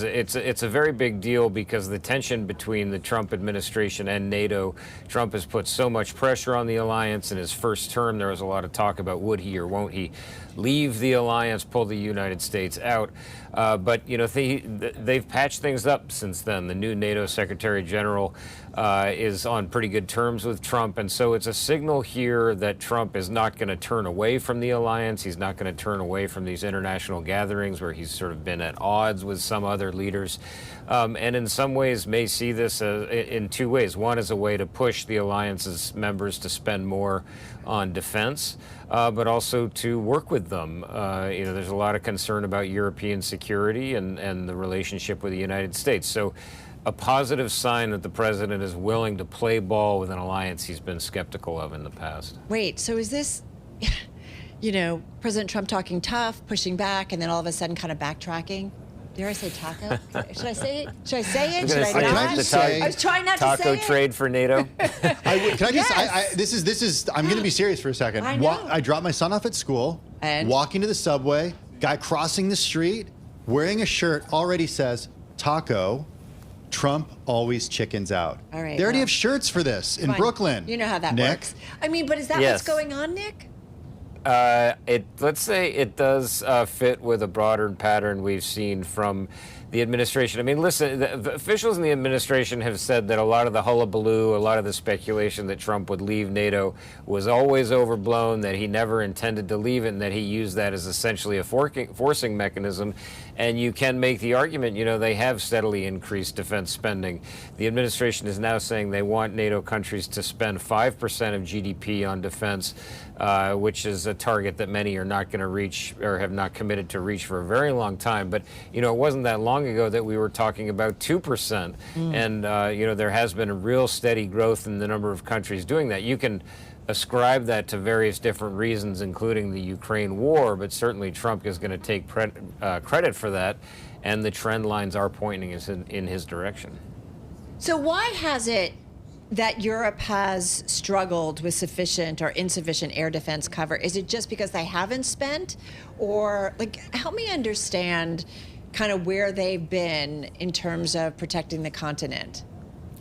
It's a very big deal because the tension between the Trump administration and NATO. Trump has put so much pressure on the alliance. In his first term, there was a lot of talk about would he or won't he leave the alliance, pull the United States out. But they've patched things up since then. The new NATO Secretary General is on pretty good terms with Trump, and so it's a signal here that Trump is not going to turn away from the alliance. He's not going to turn away from these international gatherings where he's sort of been at odds with some other leaders, and in some ways may see this in two ways. One is a way to push the alliance's members to spend more on defense, but also to work with them. There's a lot of concern about European security and the relationship with the United States. So a positive sign that the president is willing to play ball with an alliance he's been skeptical of in the past. Wait, so is this, President Trump talking tough, pushing back, and then all of a sudden kind of backtracking? Dare I say taco? Should I say it? Should I say it? Should I not? Can I just say, I was trying not to say taco it. trade for NATO? Can I just? Yes. This is. I'm going to be serious for a second. I know. I dropped my son off at school. And? Walking to the subway, guy crossing the street, wearing a shirt already says taco. Trump always chickens out. All right, they already well, have shirts for this in fine. Brooklyn. You know how that Nick? works. I mean, but is that Yes. what's going on, Nick? Let's say it does fit with a broader pattern we've seen from the administration. I mean, listen, the officials in the administration have said that a lot of the hullabaloo, a lot of the speculation that Trump would leave NATO was always overblown, that he never intended to leave it, and that he used that as essentially a forcing mechanism. And you can make the argument, they have steadily increased defense spending. The administration is now saying they want NATO countries to spend 5% of GDP on defense, which is a target that many are not going to reach or have not committed to reach for a very long time. But, it wasn't that long ago that we were talking about 2%. And, there has been a real steady growth in the number of countries doing that. You can ascribe that to various different reasons, including the Ukraine war, but certainly Trump is going to take credit for that, and the trend lines are pointing in his direction. So why has it that Europe has struggled with sufficient or insufficient air defense cover? Is it just because they haven't spent? Or, help me understand kind of where they've been in terms of protecting the continent.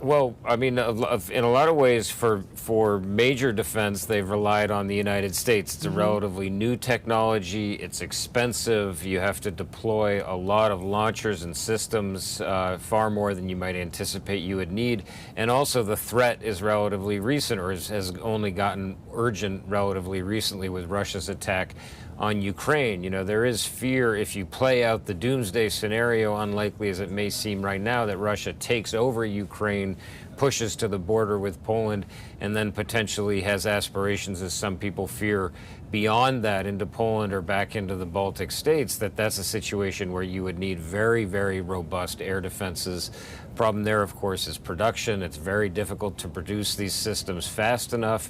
Well, I mean, in a lot of ways, for major defense, they've relied on the United States. It's a relatively new technology. It's expensive. You have to deploy a lot of launchers and systems, far more than you might anticipate you would need. And also, the threat is relatively recent, or has only gotten urgent relatively recently with Russia's attack on Ukraine. There is fear, if you play out the doomsday scenario, unlikely as it may seem right now, that Russia takes over Ukraine, pushes to the border with Poland, and then potentially has aspirations, as some people fear, beyond that into Poland or back into the Baltic states, that's a situation where you would need very, very robust air defenses. Problem there, of course, is production. It's very difficult to produce these systems fast enough,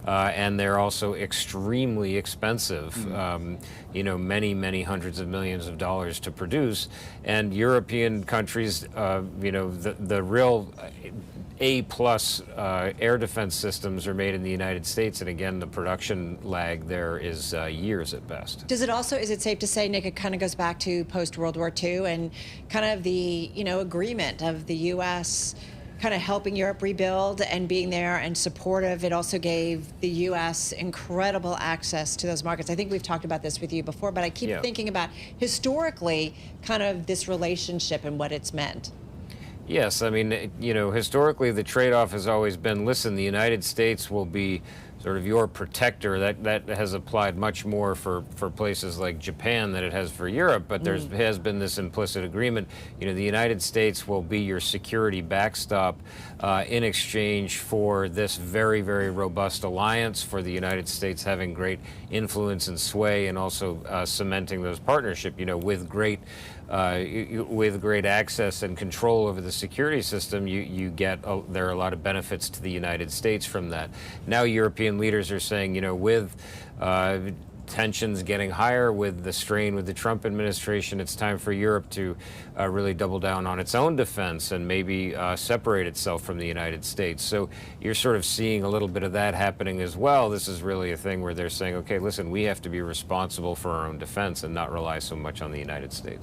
and they're also extremely expensive. Many, many hundreds of millions of dollars to produce. And European countries, the real A-plus air defense systems are made in the United States, and again, the production lag there is years at best. Is it safe to say, Nick, it kind of goes back to post-World War II and kind of the, agreement of the U.S. kind of helping Europe rebuild and being there and supportive? It also gave the U.S. incredible access to those markets. I think we've talked about this with you before, but I keep thinking about historically kind of this relationship and what it's meant. Yes, I mean, historically the trade-off has always been, listen, the United States will be sort of your protector. That has applied much more for places like Japan than it has for Europe, but there has been this implicit agreement. The United States will be your security backstop in exchange for this very, very robust alliance, for the United States having great influence and sway, and also cementing those partnership, with great access and control over the security system. There are a lot of benefits to the United States from that. Now European leaders are saying, with tensions getting higher, with the strain with the Trump administration, it's time for Europe to really double down on its own defense and maybe separate itself from the United States. So you're sort of seeing a little bit of that happening as well. This is really a thing where they're saying, okay, listen, we have to be responsible for our own defense and not rely so much on the United States.